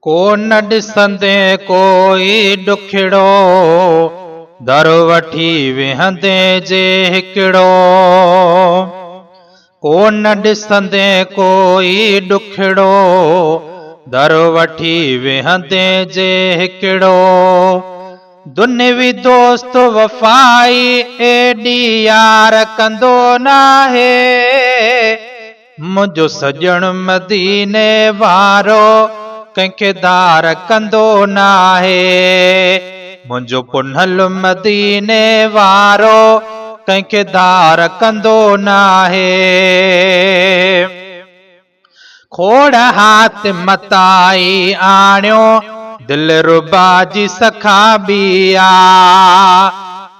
को न ॾिसंदे कोई ॾुखिड़ो, दर वठी वेहंदे जे हिकिड़ो। को न ॾिसंदे कोई ॾुखिड़ो, दर वठी वेहंदे जे हिकिड़ो। दुनियावी दोस्त वफ़ाई एॾी यार कंदो नाहे, मुंहिंजो सजण मदीने वारो कंहिंखे दार कंदो नाहे। मुंहिंजो पुनल मदीने वारो कंहिंखे दार कंदो नाहे। खोड़ हाथ मताई आणियो, दिल रुबा जी सखाबिया।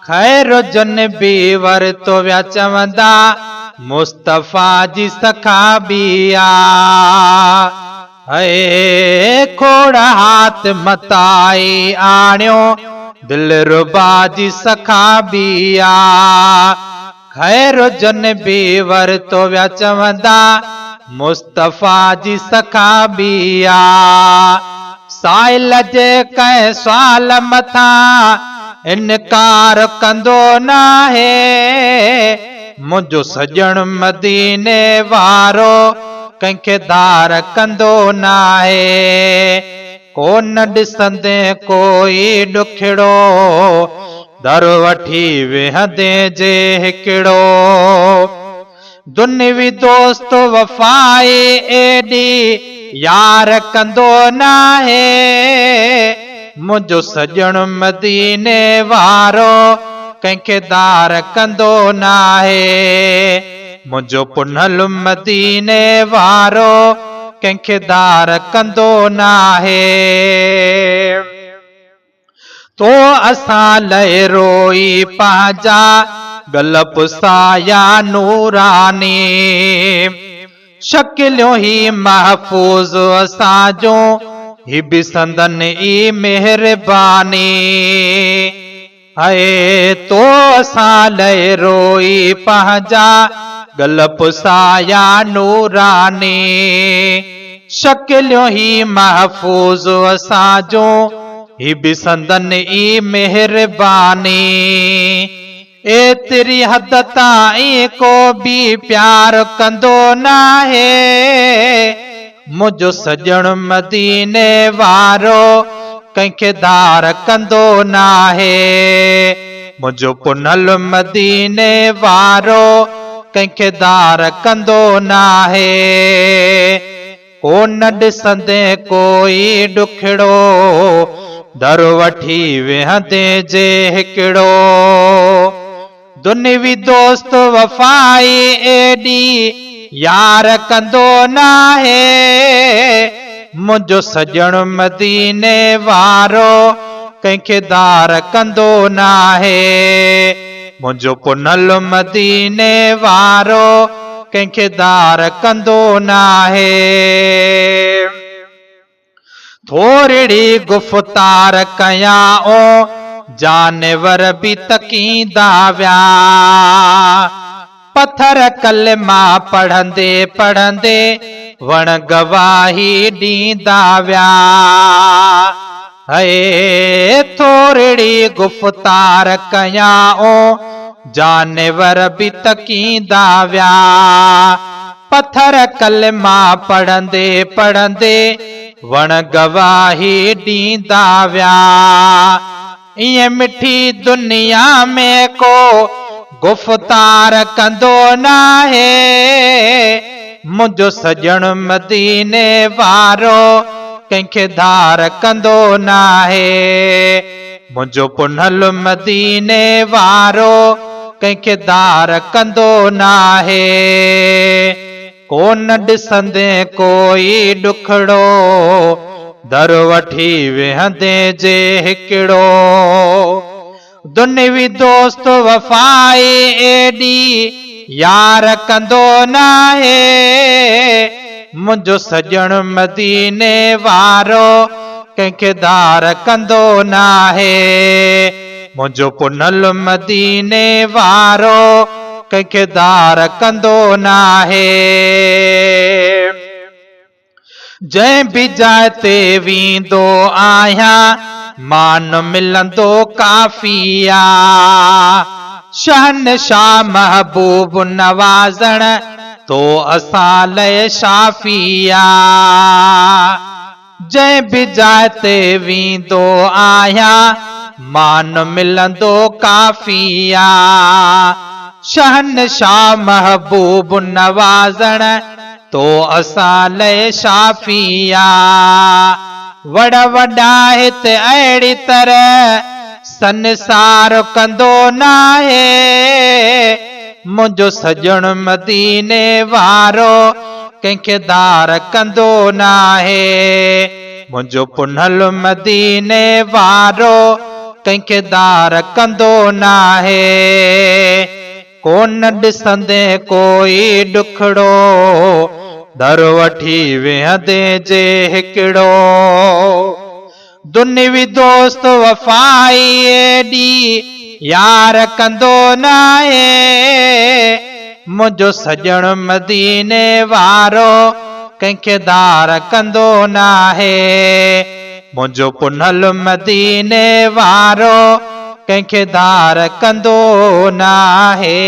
खैर जन बि वरतो विया चवंदा, मुस्तफ़ा जी सखाबिया। है खोड़ हाथ मताई आणियो, दिल रुबा जी सखाबिया। खैर जन बि वरतो विया चवंदा, मुस्तफ़ा जी सखाबिया। साइल जे कंहिं सवाल मथां इनकार कंदो नाहे, मुंहिंजो सजण मदीने वारो कंहिंखे दार कंदो नाहे। को न ॾिसंदे कोई ॾुखिड़ो, दर वठी वेहंदे जे हिकिड़ो। दुनियावी दोस्त वफ़ाई एॾी यार कंदो नाहे, मुंहिंजो सजण मदीने वारो कंहिंखे दार कंदो नाहे। मुंहिंजो पुनल मदीने वारो कंहिंखे दार कंदो नाहे। तो असां लाइ रोई पंहिंजा गलप साया नूरानी, शकिलियो ही महफूज़ असांजो ही बि संदन ई मेहरबानी। है तो असां लाइ रोई पंहिंजा गलप साया नूरानी, शकिलियो ही महफूज़ असांजो ही बि संदन ई मेहरबानी। एतिरी हद ताईं को बि प्यार कंदो नाहे, मुंहिंजो सजण मदीने वारो कंहिंखे दार कंदो नाहे। मुंहिंजो पुनल मदीने वारो कंहिंखे दार कंदो नाहे। को न ॾिसंदे कोई ॾुखिड़ो, दर वठी वेहंदे जे हिकिड़ो। दुनियावी दोस्त वफ़ाई एॾी यार कंदो नाहे, मुंहिंजो सजण मदीने वारो कंहिंखे दार कंदो नाहे। मुंहिंजो पुनल मदीने वारो कंहिंखे दार कंदो नाहे। थोरड़ी गुफ़्तार कयां जानवर भी तकींदा विया, पत्थर कलमा पढ़ंदे पढ़ंदे वण गवाही ॾींदा विया। है थोरड़ी गुफ़्तार कयां जानवर भी तकींदा विया, पत्थर कलमा पढ़ंदे पढ़ंदे वण गवाही ॾींदा विया। ईअं मिठी दुनिया में को गुफ़्तार कंदो नाहे, मुंहिंजो सजण मदीने वारो कंहिंखे दार कंदो नाहे। मुंहिंजो पुनल मदीने वारो कंहिंखे दार कंदो नाहे। को न ॾिसंदे कोई ॾुखिड़ो, दर वठी वेहंदे जे हिकिड़ो। दुनियावी दोस्त वफ़ाई एॾी यार कंदो नाहे, मुंहिंजो सजण मदीने वारो कंहिंखे दार कंदो नाहे। मुंहिंजो पुनल मदीने वारो कंहिंखे दार कंदो नाहे। जंहिं बि जाइ ते वेंदो आहियां मान मिलंदो काफ़ी आ। शहनशाह महबूब नवाज़ण तो असां लाइ शाफ़ी आ। जंहिं बि जाइ ते वेंदो आहियां मान मिलंदो काफ़ी आ। शहनशाह महबूब नवाज़ण तो असां लाइ शाफ़ी आ। वॾा वॾा हिते अहिड़ी तरह संसार कंदो नाहे, मुंहिंजो सजण मदीने वारो कंहिंखे दार कंदो नाहे। मुंहिंजो पुनल मदीने वारो कंहिंखे दार कंदो नाहे। कोन ॾिसंदे कोई ॾुखड़ो दर वठी वेहंदे जे हिकिड़ो। दुनियावी दोस्त वफ़ाई एॾी यार कंदो नाहे, मुंहिंजो सजण मदीने वारो कंहिंखे दार कंदो नाहे। मुंहिंजो पुनल मदीने वारो कंहिंखे दार कंदो नाहे।